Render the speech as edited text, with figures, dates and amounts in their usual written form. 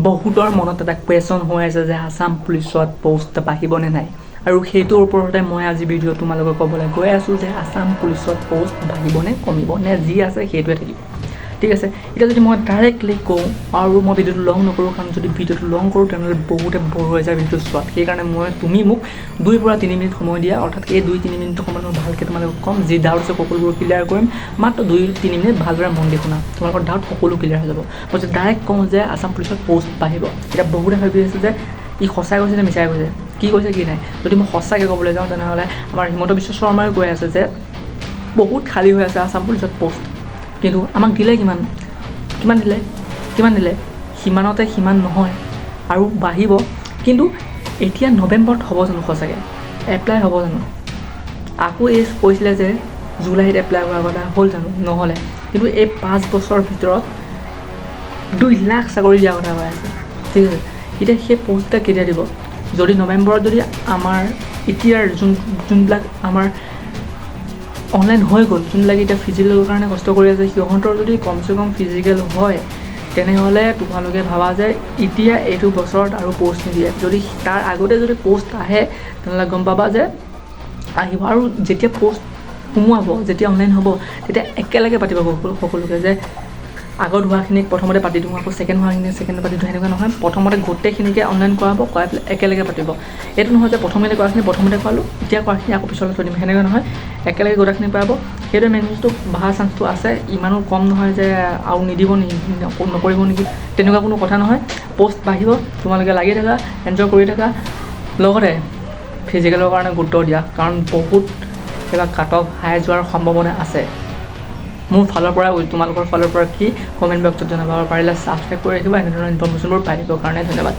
বহুতৰ মনত এটা কুৱেশ্যন হৈ আছে যে আসাম পুলিচত পোষ্ট বাঢ়িব নে নাই আৰু সেইটোৰ ওপৰতে মই আজি ভিডিঅ' তোমালোকক ক'বলৈ গৈ আছোঁ যে আসাম পুলিচত পোষ্ট বাঢ়িব নে কমিব নে যি আছে সেইটোৱে থাকিব ঠিক আছে এতিয়া যদি মই ডাইৰেক্টলি কওঁ আৰু মই ভিডিঅ'টো লং নকৰোঁ কাৰণ যদি ভিডিঅ'টো লং কৰোঁ তেনেহ'লে বহুতে বৰ হৈ যায় ভিডিঅ'টো চোৱাত সেইকাৰণে তুমি মোক 2 পৰা 3 মিনিট সময় দিয়া অৰ্থাৎ এই 2-3 মিনিটৰ সময়ত মই ভালকৈ তোমালোকক ক'ম যি ডাউট আছে সকলোবোৰ ক্লিয়াৰ কৰিম মাত্ৰ 2-3 মিনিট ভালদৰে মন দি শুনা তোমালোকৰ ডাউট সকলো ক্লিয়াৰ হৈ যাব মই যদি ডাইৰেক্ট কওঁ যে আসাম পুলিচত পোষ্ট বাঢ়িব এতিয়া বহুতে ভাবি আছে যে ই সঁচাই কৈছে নে মিছাই কৈছে কি কৈছে কি নাই যদি মই সঁচাকৈ ক'বলৈ যাওঁ তেনেহ'লে আমাৰ হিমন্ত বিশ্ব শৰ্মাই কৈ আছে যে বহুত খালী হৈ আছে আসাম পুলিচত পোষ্ট কিন্তু আমাক দিলে কিমান দিলে সিমানতে সিমান নহয় আৰু বাঢ়িব কিন্তু এতিয়া নৱেম্বৰত হ'ব জানো সঁচাকৈ এপ্লাই হ'ব জানো আকৌ এই কৈছিলে যে জুলাইত এপ্লাই কৰাৰ কথা হ'ল জানো নহ'লে কিন্তু এই 5 বছৰৰ ভিতৰত 2 লাখ চাকৰি দিয়াৰ কথা কৈ আছে ঠিক আছে এতিয়া সেই পোষ্টটা কেতিয়া দিব যদি নৱেম্বৰত যদি আমাৰ এতিয়াৰ যোনবিলাক আমাৰ অনলাইন হৈ গ'ল যোনবিলাক এতিয়া ফিজিকেলৰ কাৰণে কষ্ট কৰি আছে সিহঁতৰ যদি কমচে কম ফিজিকেল হয় তেনেহ'লে তোমালোকে ভাবা যে এতিয়া এইটো বছৰত আৰু পোষ্ট নিদিয়ে যদি তাৰ আগতে যদি পোষ্ট আহে তেনেহ'লে গম পাবা যে আহিব আৰু যেতিয়া পোষ্ট সোমোৱাব যেতিয়া অনলাইন হ'ব তেতিয়া একেলগে পাতিব সকলোকে যে আগত হোৱাখিনিক প্ৰথমতে পাতি দিওঁ আকৌ ছেকেণ্ড হোৱাখিনিক ছেকেণ্ডত পাতি দিওঁ সেনেকুৱা নহয় প্ৰথমতে গোটেইখিনিকে অনলাইন কৰাব কৰাই পেলাই একেলগে পাতিব এইটো নহয় যে প্ৰথমতে কৰাখিনি প্ৰথমতে কৰালোঁ এতিয়া কৰাখিনি আকৌ পিছলৈ থৈ দিম সেনেকুৱা নহয় একেলগে গোটেইখিনি কৰাব সেইটোৱে মেইন বস্তু ভাল চান্সটো আছে ইমানো কম নহয় যে আৰু নিদিব নেকি নকৰিব নেকি তেনেকুৱা কোনো কথা নহয় পোষ্ট বাঢ়িব তোমালোকে লাগি থাকা এনজয় কৰি থাকা লগতে ফিজিকেলৰ কাৰণে গুৰুত্ব দিয়া কাৰণ বহুত কিবা কাট অফ হাই যোৱাৰ সম্ভাৱনা আছে মোৰ ফালৰ পৰা তোমালোকৰ ফালৰ পৰা কি কমেণ্ট বক্সত জনাব পাৰিলে ছাবস্ক্ৰাইব কৰি ৰাখিবা এনেধৰণৰ ইনফৰ্মেশ্যনবোৰ পাই থাকিবৰ কাৰণে ধন্যবাদ